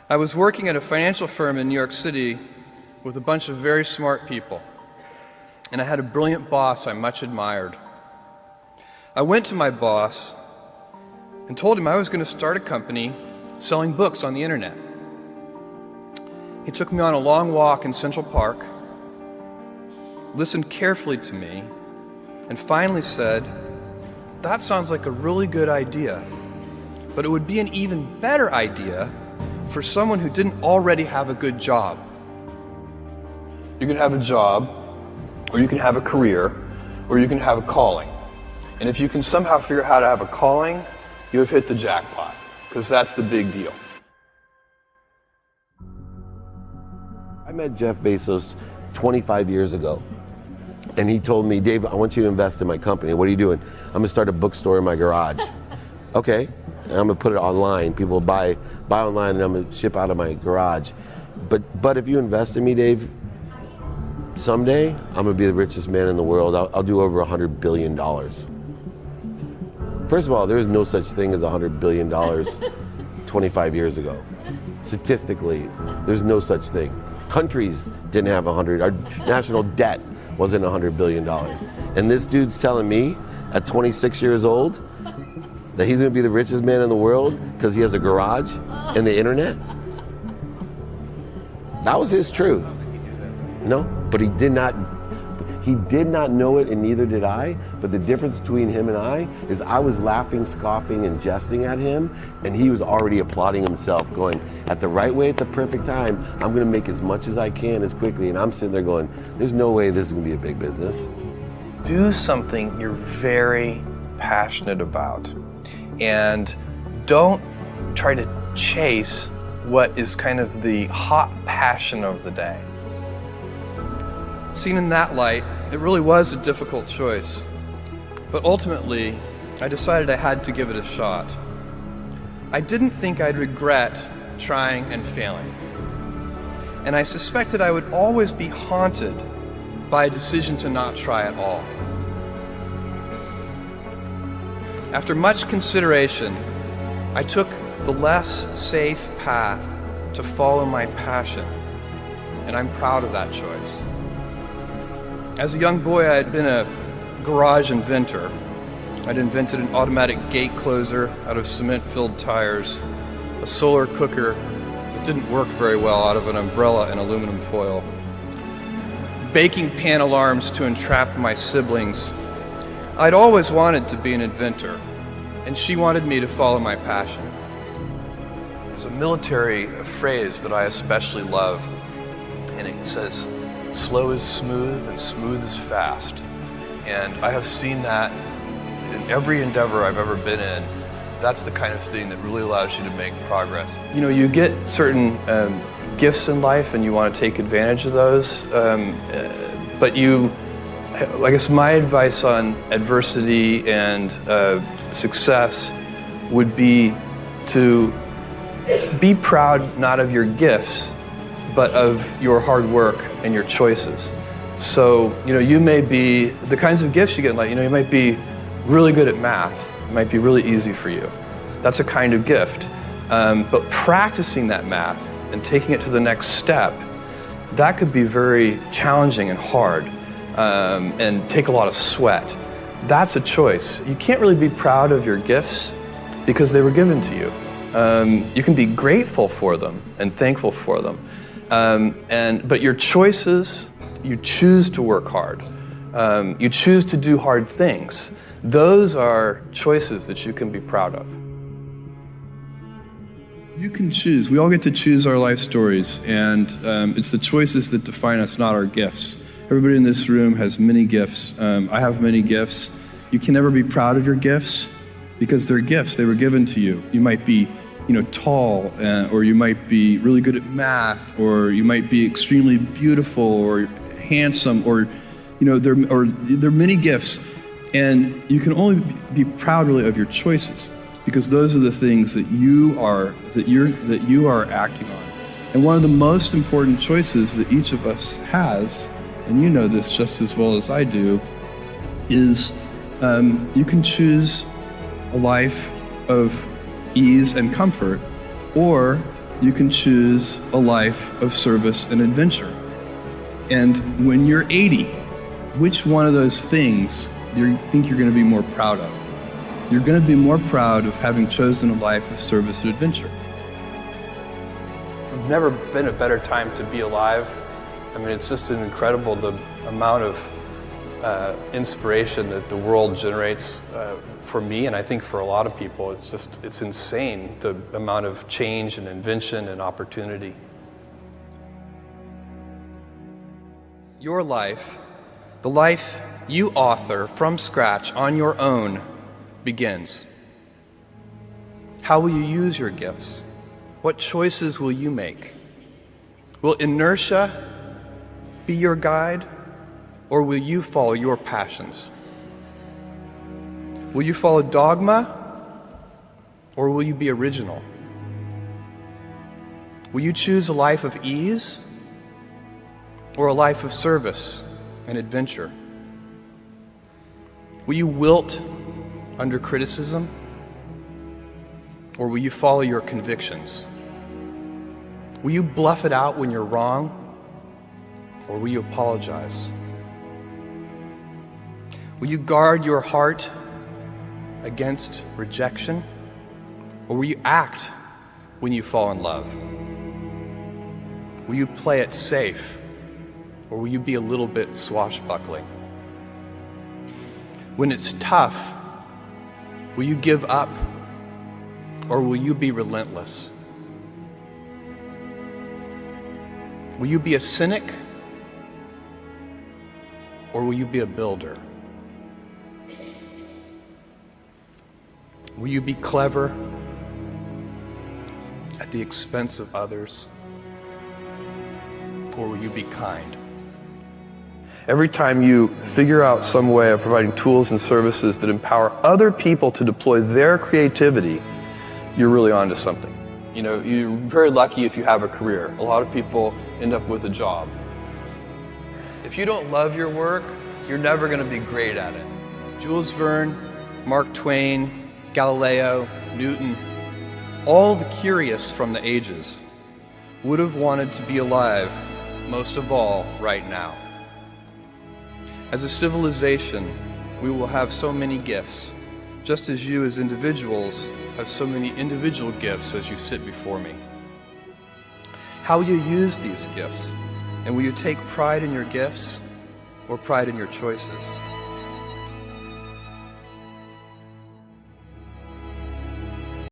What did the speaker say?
I was working at a financial firm in New York City with a bunch of very smart people, and I had a brilliant boss I much admired. I went to my boss and told him I was going to start a company selling books on the internet. He took me on a long walk in Central Park, listened carefully to me, and finally said, "That sounds like a really good idea, but it would be an even better idea for someone who didn't already have a good job." You can have a job, or you can have a career, or you can have a calling. And if you can somehow figure out how to have a calling, you have hit the jackpot, because that's the big deal. I met Jeff Bezos 25 years ago, and he told me, "Dave, I want you to invest in my company." "What are you doing?" "I'm gonna start a bookstore in my garage." "Okay, and I'm gonna put it online. People buy online, and I'm gonna ship out of my garage. But if you invest in me, Dave, someday I'm gonna be the richest man in the world. I'll do over $100 billion. First of all, there is no such thing as $100 billion 25 years ago. Statistically, there's no such thing. Countries didn't have 100. Our national debt wasn't $100 billion. And this dude's telling me at 26 years old that he's gonna be the richest man in the world because he has a garage and the internet? That was his truth. No, but he did not know it, and neither did I. But the difference between him and I is I was laughing, scoffing, and jesting at him, and he was already applauding himself, going, at the right way, at the perfect time, I'm gonna make as much as I can as quickly. And I'm sitting there going, there's no way this is gonna be a big business. Do something you're very passionate about, and don't try to chase what is kind of the hot passion of the day. Seen in that light, it really was a difficult choice, but ultimately, I decided I had to give it a shot. I didn't think I'd regret trying and failing, and I suspected I would always be haunted by a decision to not try at all. After much consideration, I took the less safe path to follow my passion, and I'm proud of that choice. As a young boy, I had been a garage inventor. I'd invented an automatic gate closer out of cement-filled tires, a solar cooker that didn't work very well out of an umbrella and aluminum foil, baking pan alarms to entrap my siblings. I'd always wanted to be an inventor, and she wanted me to follow my passion. There's a military phrase that I especially love, and it says, "Slow is smooth and smooth is fast." And I have seen that in every endeavor I've ever been in. That's the kind of thing that really allows you to make progress. You know, you get certain gifts in life and you want to take advantage of those, but I guess my advice on adversity and success would be to be proud not of your gifts, but of your hard work and your choices. So, you may be, the kinds of gifts you get in life, you might be really good at math. It might be really easy for you. That's a kind of gift. But practicing that math and taking it to the next step, that could be very challenging and hard, and take a lot of sweat. That's a choice. You can't really be proud of your gifts because they were given to you. You can be grateful for them and thankful for them. But your choices, you choose to work hard. You choose to do hard things. Those are choices that you can be proud of. You can choose. We all get to choose our life stories, and it's the choices that define us, not our gifts. Everybody in this room has many gifts. I have many gifts. You can never be proud of your gifts because they're gifts. They were given to you. You might be tall, or you might be really good at math, or you might be extremely beautiful or handsome, or there are many gifts, and you can only be proud really of your choices because those are the things that you are acting on. And one of the most important choices that each of us has, and you know this just as well as I do, is you can choose a life of ease and comfort, or you can choose a life of service and adventure. And when you're 80, which one of those things do you think you're going to be more proud of? You're going to be more proud of having chosen a life of service and adventure. There's never been a better time to be alive. I mean, it's just incredible the amount of inspiration that the world generates for me, and I think for a lot of people. It's insane, the amount of change and invention and opportunity. Your life, the life you author from scratch on your own, begins. How will you use your gifts? What choices will you make? Will inertia be your guide, or will you follow your passions? Will you follow dogma, or will you be original? Will you choose a life of ease, or a life of service and adventure? Will you wilt under criticism, or will you follow your convictions? Will you bluff it out when you're wrong, or will you apologize? Will you guard your heart against rejection, or will you act when you fall in love? Will you play it safe, or will you be a little bit swashbuckling? When it's tough, will you give up, or will you be relentless? Will you be a cynic, or will you be a builder? Will you be clever at the expense of others, or will you be kind? Every time you figure out some way of providing tools and services that empower other people to deploy their creativity, you're really onto something. You know, you're very lucky if you have a career. A lot of people end up with a job. If you don't love your work, you're never going to be great at it. Jules Verne, Mark Twain, Galileo, Newton, all the curious from the ages would have wanted to be alive, most of all, right now. As a civilization, we will have so many gifts, just as you as individuals have so many individual gifts as you sit before me. How will you use these gifts? And will you take pride in your gifts or pride in your choices?